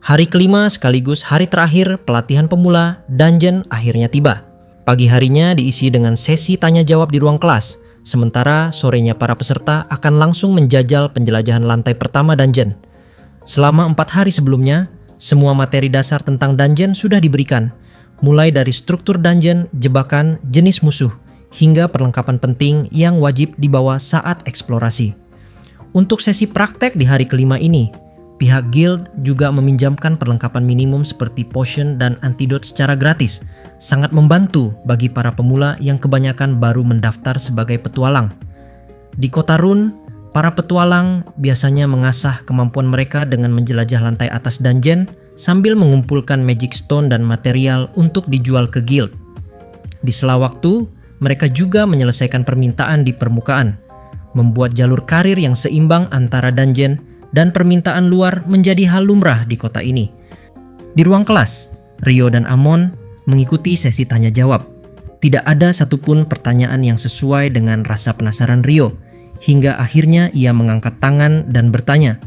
Hari kelima sekaligus hari terakhir pelatihan pemula dungeon akhirnya tiba. Pagi harinya diisi dengan sesi tanya jawab di ruang kelas, sementara sorenya para peserta akan langsung menjajal penjelajahan lantai pertama dungeon. Selama 4 hari sebelumnya, semua materi dasar tentang dungeon sudah diberikan, mulai dari struktur dungeon, jebakan, jenis musuh, hingga perlengkapan penting yang wajib dibawa saat eksplorasi. Untuk sesi praktek di hari kelima ini, pihak guild juga meminjamkan perlengkapan minimum seperti potion dan antidot secara gratis, sangat membantu bagi para pemula yang kebanyakan baru mendaftar sebagai petualang. Di kota Rune, para petualang biasanya mengasah kemampuan mereka dengan menjelajah lantai atas dungeon sambil mengumpulkan magic stone dan material untuk dijual ke guild. Di sela waktu, mereka juga menyelesaikan permintaan di permukaan, membuat jalur karir yang seimbang antara dungeon dan permintaan luar menjadi hal lumrah di kota ini. Di ruang kelas, Rio dan Amon mengikuti sesi tanya jawab. Tidak ada satupun pertanyaan yang sesuai dengan rasa penasaran Rio, hingga akhirnya ia mengangkat tangan dan bertanya,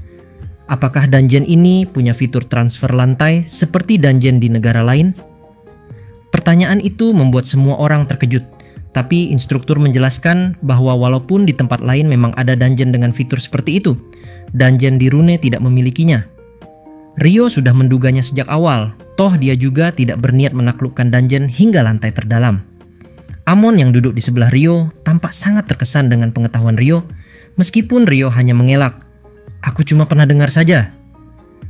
apakah dungeon ini punya fitur transfer lantai seperti dungeon di negara lain? Pertanyaan itu membuat semua orang terkejut. Tapi instruktur menjelaskan bahwa walaupun di tempat lain memang ada dungeon dengan fitur seperti itu, dungeon di Rune tidak memilikinya. Rio sudah menduganya sejak awal, toh dia juga tidak berniat menaklukkan dungeon hingga lantai terdalam. Amon yang duduk di sebelah Rio tampak sangat terkesan dengan pengetahuan Rio, meskipun Rio hanya mengelak. Aku cuma pernah dengar saja.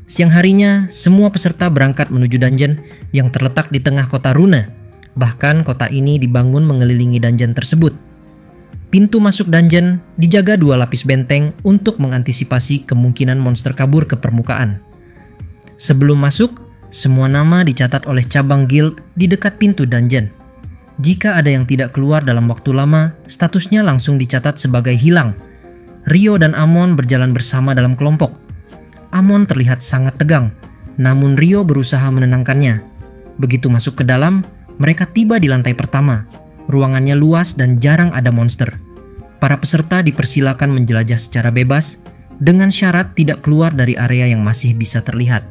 Siang harinya, semua peserta berangkat menuju dungeon yang terletak di tengah kota Rune. Bahkan kota ini dibangun mengelilingi dungeon tersebut. Pintu masuk dungeon dijaga 2 lapis benteng untuk mengantisipasi kemungkinan monster kabur ke permukaan. Sebelum masuk, semua nama dicatat oleh cabang guild di dekat pintu dungeon. Jika ada yang tidak keluar dalam waktu lama, statusnya langsung dicatat sebagai hilang. Rio dan Amon berjalan bersama dalam kelompok. Amon terlihat sangat tegang, namun Rio berusaha menenangkannya. Begitu masuk ke dalam, mereka tiba di lantai pertama. Ruangannya luas dan jarang ada monster. Para peserta dipersilakan menjelajah secara bebas dengan syarat tidak keluar dari area yang masih bisa terlihat.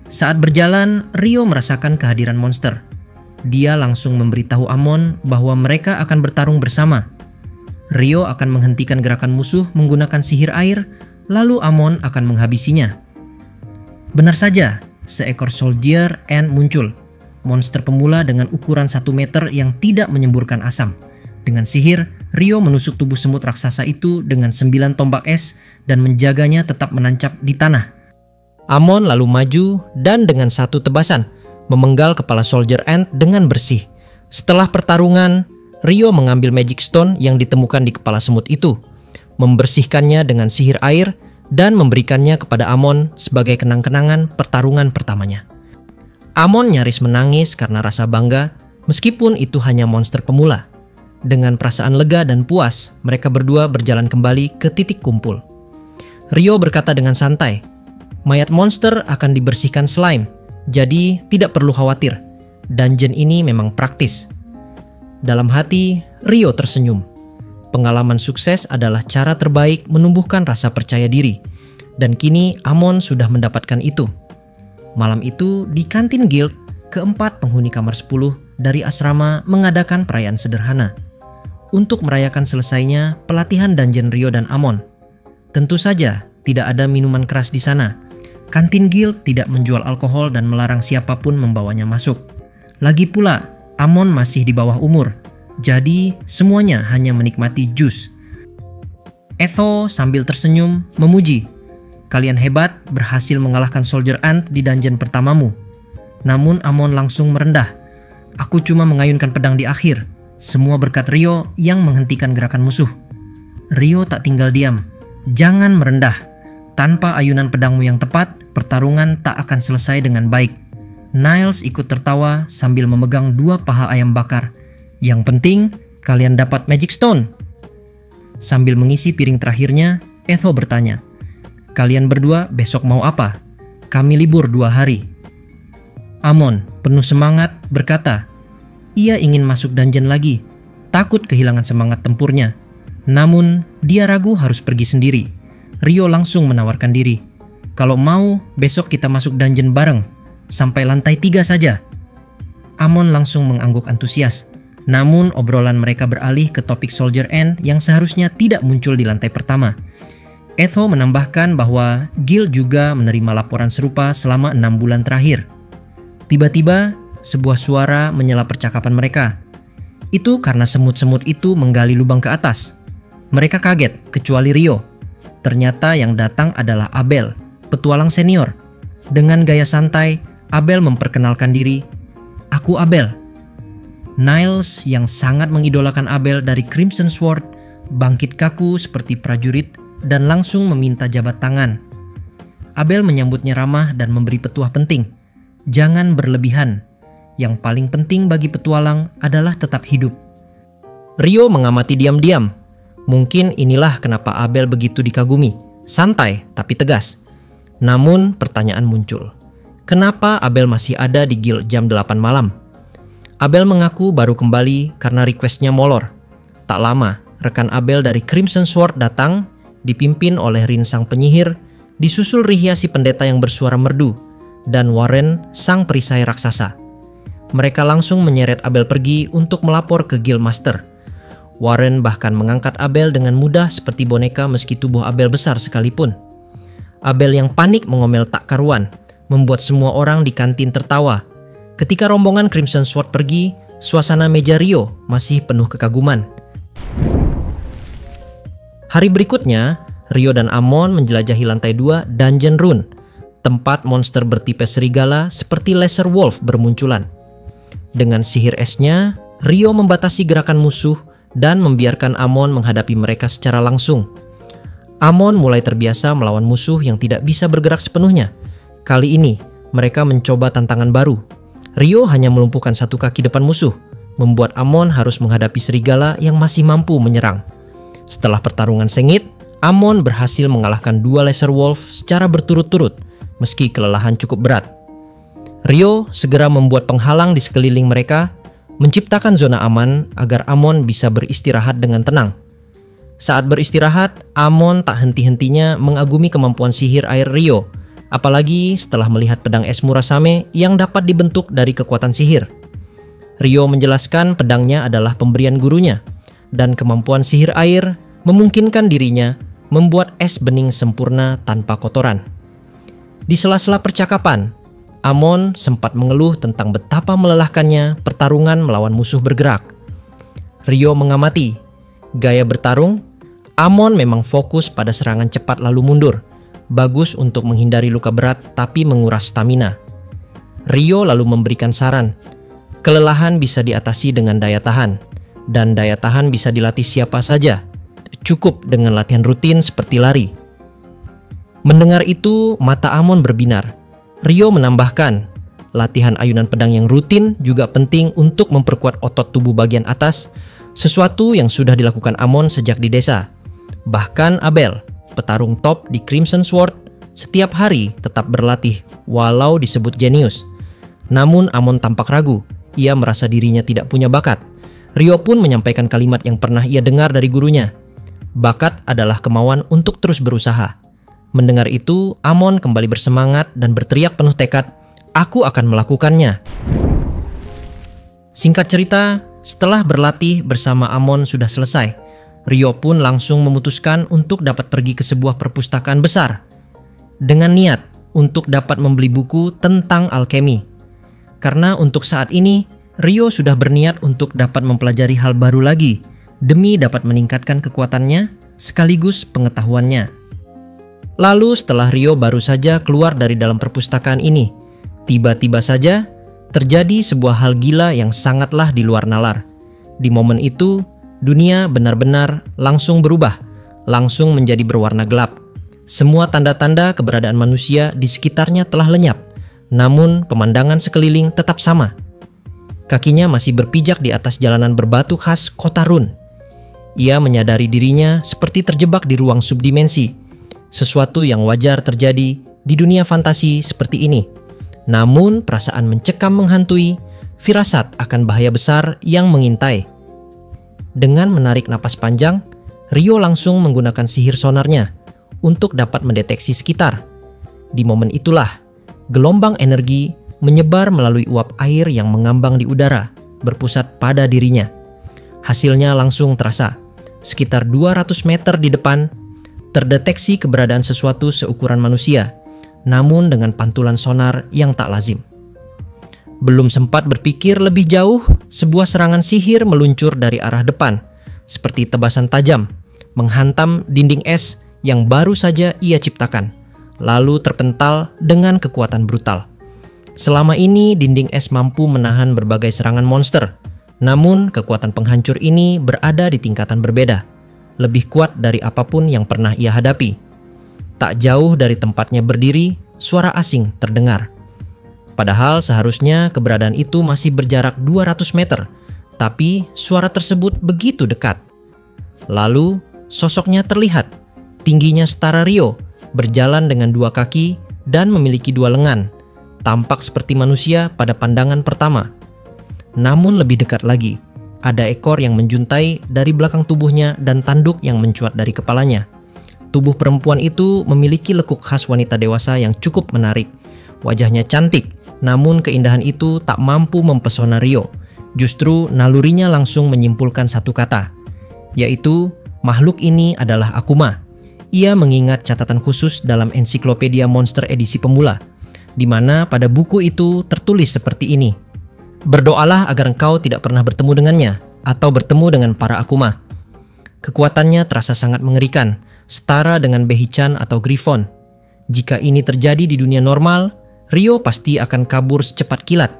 Saat berjalan, Rio merasakan kehadiran monster. Dia langsung memberitahu Amon bahwa mereka akan bertarung bersama. Rio akan menghentikan gerakan musuh menggunakan sihir air, lalu Amon akan menghabisinya. Benar saja, seekor soldier ant muncul. Monster pemula dengan ukuran 1 meter yang tidak menyemburkan asam. Dengan sihir, Rio menusuk tubuh semut raksasa itu dengan 9 tombak es dan menjaganya tetap menancap di tanah. Amon lalu maju dan dengan satu tebasan memenggal kepala soldier ant dengan bersih. Setelah pertarungan, Rio mengambil magic stone yang ditemukan di kepala semut itu, membersihkannya dengan sihir air dan memberikannya kepada Amon sebagai kenang-kenangan pertarungan pertamanya. Amon nyaris menangis karena rasa bangga, meskipun itu hanya monster pemula. Dengan perasaan lega dan puas, mereka berdua berjalan kembali ke titik kumpul. Rio berkata dengan santai, mayat monster akan dibersihkan slime, jadi tidak perlu khawatir. Dungeon ini memang praktis. Dalam hati, Rio tersenyum. Pengalaman sukses adalah cara terbaik menumbuhkan rasa percaya diri, dan kini Amon sudah mendapatkan itu. Malam itu di kantin guild, keempat penghuni kamar 10 dari asrama mengadakan perayaan sederhana untuk merayakan selesainya pelatihan dungeon Rio dan Amon. Tentu saja tidak ada minuman keras di sana. Kantin guild tidak menjual alkohol dan melarang siapapun membawanya masuk. Lagi pula, Amon masih di bawah umur, jadi semuanya hanya menikmati jus. Etho sambil tersenyum memuji, kalian hebat berhasil mengalahkan soldier ant di dungeon pertamamu. Namun Amon langsung merendah. Aku cuma mengayunkan pedang di akhir. Semua berkat Rio yang menghentikan gerakan musuh. Rio tak tinggal diam. Jangan merendah. Tanpa ayunan pedangmu yang tepat, pertarungan tak akan selesai dengan baik. Niles ikut tertawa sambil memegang 2 paha ayam bakar. Yang penting, kalian dapat magic stone. Sambil mengisi piring terakhirnya, Etho bertanya, kalian berdua besok mau apa? Kami libur 2 hari. Amon, penuh semangat, berkata, ia ingin masuk dungeon lagi, takut kehilangan semangat tempurnya. Namun, dia ragu harus pergi sendiri. Rio langsung menawarkan diri. Kalau mau, besok kita masuk dungeon bareng, sampai lantai 3 saja. Amon langsung mengangguk antusias. Namun obrolan mereka beralih ke topik Soldier End yang seharusnya tidak muncul di lantai pertama. Etho menambahkan bahwa Gil juga menerima laporan serupa selama 6 bulan terakhir. Tiba-tiba, sebuah suara menyela percakapan mereka. Itu karena semut-semut itu menggali lubang ke atas. Mereka kaget, kecuali Rio. Ternyata yang datang adalah Abel, petualang senior. Dengan gaya santai, Abel memperkenalkan diri. "Aku Abel." Niles yang sangat mengidolakan Abel dari Crimson Sword bangkit kaku seperti prajurit dan langsung meminta jabat tangan. Abel menyambutnya ramah dan memberi petuah penting. Jangan berlebihan. Yang paling penting bagi petualang adalah tetap hidup. Rio mengamati diam-diam. Mungkin inilah kenapa Abel begitu dikagumi. Santai tapi tegas. Namun pertanyaan muncul. Kenapa Abel masih ada di guild jam 8 malam? Abel mengaku baru kembali karena requestnya molor. Tak lama, rekan Abel dari Crimson Sword datang, dipimpin oleh Rin sang penyihir, disusul Rihya si pendeta yang bersuara merdu, dan Warren sang perisai raksasa. Mereka langsung menyeret Abel pergi untuk melapor ke Guild Master. Warren bahkan mengangkat Abel dengan mudah seperti boneka meski tubuh Abel besar sekalipun. Abel yang panik mengomel tak karuan, membuat semua orang di kantin tertawa. Ketika rombongan Crimson Sword pergi, suasana meja Rio masih penuh kekaguman. Hari berikutnya, Rio dan Amon menjelajahi lantai 2 Dungeon Rune, tempat monster bertipe serigala seperti Lesser Wolf bermunculan. Dengan sihir esnya, Rio membatasi gerakan musuh dan membiarkan Amon menghadapi mereka secara langsung. Amon mulai terbiasa melawan musuh yang tidak bisa bergerak sepenuhnya. Kali ini, mereka mencoba tantangan baru. Rio hanya melumpuhkan satu kaki depan musuh, membuat Amon harus menghadapi serigala yang masih mampu menyerang. Setelah pertarungan sengit, Amon berhasil mengalahkan 2 Lesser Wolf secara berturut-turut, meski kelelahan cukup berat. Rio segera membuat penghalang di sekeliling mereka, menciptakan zona aman agar Amon bisa beristirahat dengan tenang. Saat beristirahat, Amon tak henti-hentinya mengagumi kemampuan sihir air Rio, apalagi setelah melihat pedang es Murasame yang dapat dibentuk dari kekuatan sihir. Rio menjelaskan pedangnya adalah pemberian gurunya, dan kemampuan sihir air memungkinkan dirinya membuat es bening sempurna tanpa kotoran. Di sela-sela percakapan, Amon sempat mengeluh tentang betapa melelahkannya pertarungan melawan musuh bergerak. Rio mengamati, gaya bertarung, Amon memang fokus pada serangan cepat lalu mundur. Bagus untuk menghindari luka berat tapi menguras stamina. Rio lalu memberikan saran, kelelahan bisa diatasi dengan daya tahan, dan daya tahan bisa dilatih siapa saja. Cukup dengan latihan rutin seperti lari. Mendengar itu, mata Amon berbinar. Rio menambahkan, latihan ayunan pedang yang rutin juga penting untuk memperkuat otot tubuh bagian atas, sesuatu yang sudah dilakukan Amon sejak di desa. Bahkan Abel, petarung top di Crimson Sword, setiap hari tetap berlatih walau disebut jenius. Namun Amon tampak ragu, ia merasa dirinya tidak punya bakat. Rio pun menyampaikan kalimat yang pernah ia dengar dari gurunya. Bakat adalah kemauan untuk terus berusaha. Mendengar itu, Amon kembali bersemangat dan berteriak penuh tekad, "Aku akan melakukannya." Singkat cerita, setelah berlatih bersama Amon sudah selesai, Rio pun langsung memutuskan untuk dapat pergi ke sebuah perpustakaan besar dengan niat untuk dapat membeli buku tentang alkemi. Karena untuk saat ini, Rio sudah berniat untuk dapat mempelajari hal baru lagi demi dapat meningkatkan kekuatannya sekaligus pengetahuannya. Lalu setelah Rio baru saja keluar dari dalam perpustakaan ini, tiba-tiba saja terjadi sebuah hal gila yang sangatlah di luar nalar. Di momen itu, dunia benar-benar langsung berubah, langsung menjadi berwarna gelap. Semua tanda-tanda keberadaan manusia di sekitarnya telah lenyap, namun pemandangan sekeliling tetap sama. Kakinya masih berpijak di atas jalanan berbatu khas kota Rune. Ia menyadari dirinya seperti terjebak di ruang subdimensi, sesuatu yang wajar terjadi di dunia fantasi seperti ini. Namun perasaan mencekam menghantui, firasat akan bahaya besar yang mengintai. Dengan menarik napas panjang, Rio langsung menggunakan sihir sonarnya untuk dapat mendeteksi sekitar. Di momen itulah, gelombang energi menyebar melalui uap air yang mengambang di udara, berpusat pada dirinya. Hasilnya langsung terasa. Sekitar 200 meter di depan, terdeteksi keberadaan sesuatu seukuran manusia, namun dengan pantulan sonar yang tak lazim. Belum sempat berpikir lebih jauh, sebuah serangan sihir meluncur dari arah depan, seperti tebasan tajam, menghantam dinding es yang baru saja ia ciptakan, lalu terpental dengan kekuatan brutal. Selama ini dinding es mampu menahan berbagai serangan monster, namun kekuatan penghancur ini berada di tingkatan berbeda, lebih kuat dari apapun yang pernah ia hadapi. Tak jauh dari tempatnya berdiri, suara asing terdengar. Padahal seharusnya keberadaan itu masih berjarak 200 meter, tapi suara tersebut begitu dekat. Lalu sosoknya terlihat, tingginya setara Rio, berjalan dengan 2 kaki dan memiliki 2 lengan, tampak seperti manusia pada pandangan pertama. Namun lebih dekat lagi, ada ekor yang menjuntai dari belakang tubuhnya dan tanduk yang mencuat dari kepalanya. Tubuh perempuan itu memiliki lekuk khas wanita dewasa yang cukup menarik. Wajahnya cantik, namun keindahan itu tak mampu mempesona Rio. Justru nalurinya langsung menyimpulkan satu kata, yaitu makhluk ini adalah Akuma. Ia mengingat catatan khusus dalam ensiklopedia monster edisi pemula, di mana pada buku itu tertulis seperti ini: "Berdoalah agar engkau tidak pernah bertemu dengannya atau bertemu dengan para Akuma." Kekuatannya terasa sangat mengerikan, setara dengan Behichan atau Griffon. Jika ini terjadi di dunia normal, Rio pasti akan kabur secepat kilat.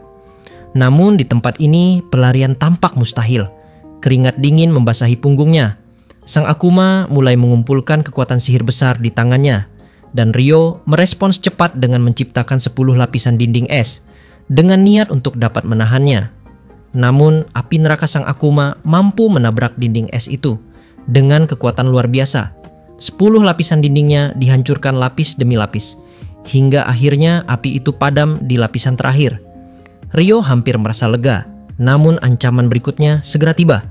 Namun di tempat ini pelarian tampak mustahil. Keringat dingin membasahi punggungnya. Sang Akuma mulai mengumpulkan kekuatan sihir besar di tangannya, dan Rio merespons cepat dengan menciptakan 10 lapisan dinding es dengan niat untuk dapat menahannya. Namun api neraka sang Akuma mampu menabrak dinding es itu dengan kekuatan luar biasa. 10 lapisan dindingnya dihancurkan lapis demi lapis, hingga akhirnya api itu padam di lapisan terakhir. Rio hampir merasa lega, namun ancaman berikutnya segera tiba.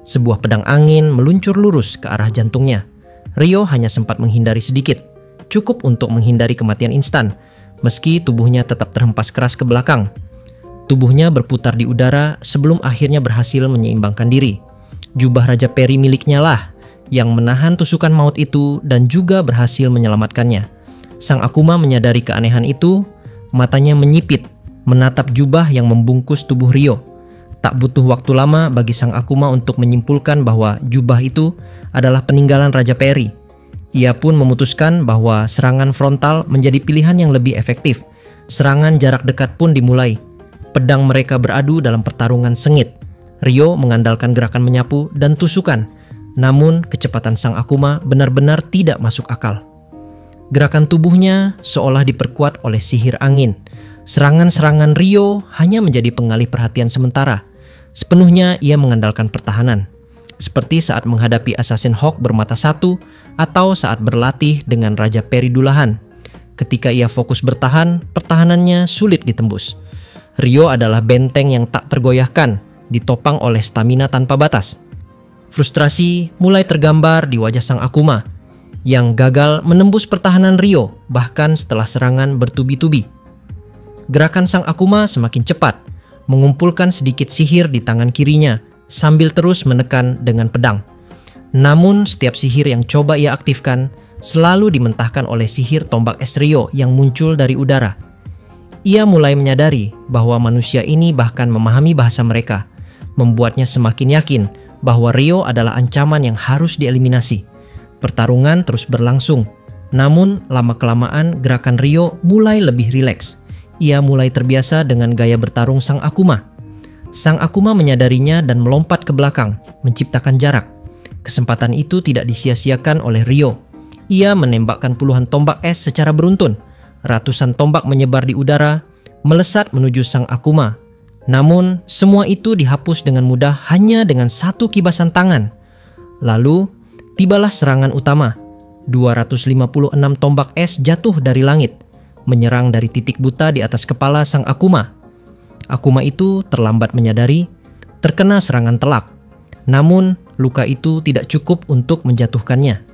Sebuah pedang angin meluncur lurus ke arah jantungnya. Rio hanya sempat menghindari sedikit, cukup untuk menghindari kematian instan, meski tubuhnya tetap terhempas keras ke belakang. Tubuhnya berputar di udara sebelum akhirnya berhasil menyeimbangkan diri. Jubah Raja Peri miliknya lah yang menahan tusukan maut itu dan juga berhasil menyelamatkannya. Sang Akuma menyadari keanehan itu, matanya menyipit, menatap jubah yang membungkus tubuh Rio. Tak butuh waktu lama bagi sang Akuma untuk menyimpulkan bahwa jubah itu adalah peninggalan Raja Peri. Ia pun memutuskan bahwa serangan frontal menjadi pilihan yang lebih efektif. Serangan jarak dekat pun dimulai. Pedang mereka beradu dalam pertarungan sengit. Rio mengandalkan gerakan menyapu dan tusukan. Namun kecepatan sang Akuma benar-benar tidak masuk akal. Gerakan tubuhnya seolah diperkuat oleh sihir angin. Serangan-serangan Rio hanya menjadi pengalih perhatian sementara. Sepenuhnya ia mengandalkan pertahanan. Seperti saat menghadapi Assassin Hawk bermata satu atau saat berlatih dengan Raja Peri Dulahan. Ketika ia fokus bertahan, pertahanannya sulit ditembus. Rio adalah benteng yang tak tergoyahkan, ditopang oleh stamina tanpa batas. Frustrasi mulai tergambar di wajah sang Akuma yang gagal menembus pertahanan Rio bahkan setelah serangan bertubi-tubi. Gerakan sang Akuma semakin cepat, mengumpulkan sedikit sihir di tangan kirinya sambil terus menekan dengan pedang. Namun setiap sihir yang coba ia aktifkan selalu dimentahkan oleh sihir tombak es Rio yang muncul dari udara. Ia mulai menyadari bahwa manusia ini bahkan memahami bahasa mereka, membuatnya semakin yakin bahwa Rio adalah ancaman yang harus dieliminasi. Pertarungan terus berlangsung, namun lama-kelamaan gerakan Rio mulai lebih rileks. Ia mulai terbiasa dengan gaya bertarung sang Akuma. Sang Akuma menyadarinya dan melompat ke belakang, menciptakan jarak. Kesempatan itu tidak disia-siakan oleh Rio. Ia menembakkan puluhan tombak es secara beruntun. Ratusan tombak menyebar di udara, melesat menuju sang Akuma. Namun, semua itu dihapus dengan mudah hanya dengan satu kibasan tangan. Lalu, tibalah serangan utama. 256 tombak es jatuh dari langit, menyerang dari titik buta di atas kepala sang Akuma. Akuma itu terlambat menyadari, terkena serangan telak. Namun, luka itu tidak cukup untuk menjatuhkannya.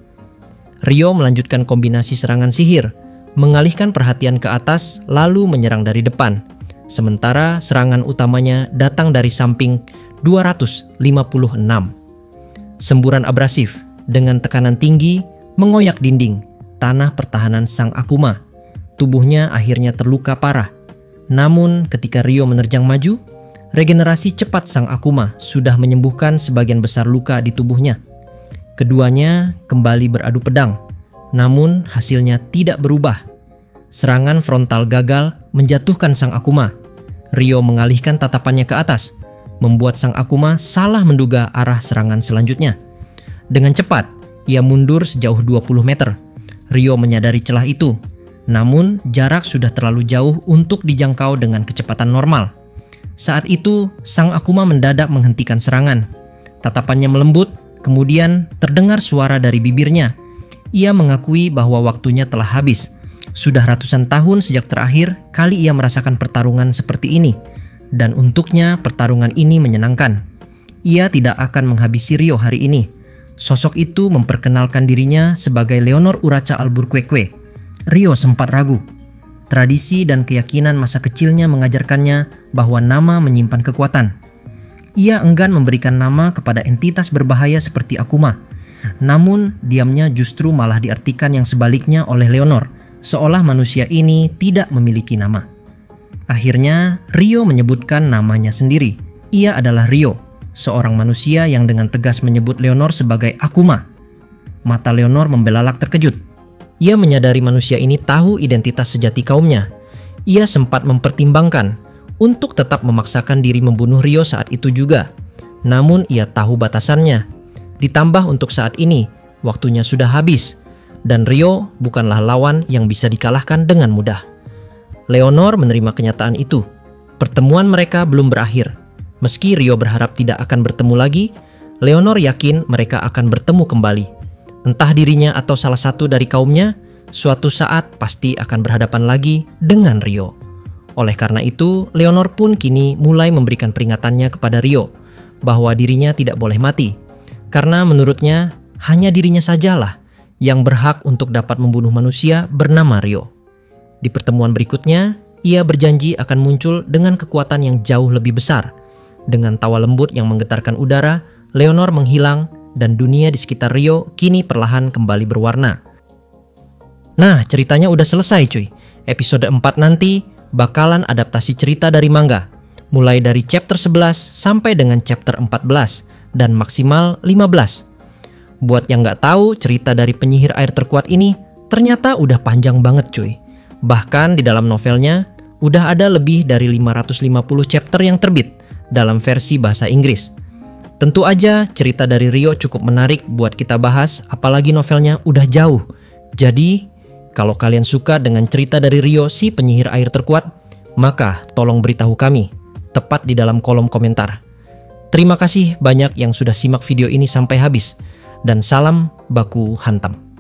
Rio melanjutkan kombinasi serangan sihir, mengalihkan perhatian ke atas lalu menyerang dari depan. Sementara serangan utamanya datang dari samping 256. Semburan abrasif dengan tekanan tinggi mengoyak dinding, tanah pertahanan sang Akuma. Tubuhnya akhirnya terluka parah. Namun ketika Ryo menerjang maju, regenerasi cepat sang Akuma sudah menyembuhkan sebagian besar luka di tubuhnya. Keduanya kembali beradu pedang, namun hasilnya tidak berubah. Serangan frontal gagal menjatuhkan sang Akuma. Ryo mengalihkan tatapannya ke atas, membuat sang Akuma salah menduga arah serangan selanjutnya. Dengan cepat, ia mundur sejauh 20 meter. Ryo menyadari celah itu, namun jarak sudah terlalu jauh untuk dijangkau dengan kecepatan normal. Saat itu, sang Akuma mendadak menghentikan serangan. Tatapannya melembut, kemudian terdengar suara dari bibirnya. Ia mengakui bahwa waktunya telah habis. Sudah ratusan tahun sejak terakhir kali ia merasakan pertarungan seperti ini. Dan untuknya pertarungan ini menyenangkan. Ia tidak akan menghabisi Ryo hari ini. Sosok itu memperkenalkan dirinya sebagai Leonor Uraca Alburquerque. Ryo sempat ragu. Tradisi dan keyakinan masa kecilnya mengajarkannya bahwa nama menyimpan kekuatan. Ia enggan memberikan nama kepada entitas berbahaya seperti Akuma. Namun, diamnya justru malah diartikan yang sebaliknya oleh Leonor, seolah manusia ini tidak memiliki nama. Akhirnya, Ryo menyebutkan namanya sendiri. Ia adalah Ryo, seorang manusia yang dengan tegas menyebut Leonor sebagai Akuma. Mata Leonor membelalak terkejut. Ia menyadari manusia ini tahu identitas sejati kaumnya. Ia sempat mempertimbangkan untuk tetap memaksakan diri membunuh Ryo saat itu juga. Namun ia tahu batasannya. Ditambah untuk saat ini, waktunya sudah habis. Dan Ryo bukanlah lawan yang bisa dikalahkan dengan mudah. Leonor menerima kenyataan itu. Pertemuan mereka belum berakhir. Meski Ryo berharap tidak akan bertemu lagi, Leonor yakin mereka akan bertemu kembali. Entah dirinya atau salah satu dari kaumnya, suatu saat pasti akan berhadapan lagi dengan Ryo. Oleh karena itu, Leonor pun kini mulai memberikan peringatannya kepada Ryo bahwa dirinya tidak boleh mati. Karena menurutnya, hanya dirinya sajalah yang berhak untuk dapat membunuh manusia bernama Ryo. Di pertemuan berikutnya, ia berjanji akan muncul dengan kekuatan yang jauh lebih besar. Dengan tawa lembut yang menggetarkan udara, Leonor menghilang dan dunia di sekitar Ryo kini perlahan kembali berwarna. Nah, ceritanya udah selesai cuy. Episode 4 nanti bakalan adaptasi cerita dari manga, mulai dari chapter 11 sampai dengan chapter 14 dan maksimal 15. Buat yang nggak tahu, cerita dari penyihir air terkuat ini ternyata udah panjang banget cuy. Bahkan di dalam novelnya udah ada lebih dari 550 chapter yang terbit dalam versi bahasa Inggris. Tentu aja cerita dari Ryo cukup menarik buat kita bahas, apalagi novelnya udah jauh. Jadi kalau kalian suka dengan cerita dari Ryo si penyihir air terkuat, maka tolong beritahu kami tepat di dalam kolom komentar. Terima kasih banyak yang sudah simak video ini sampai habis. Dan salam baku hantam.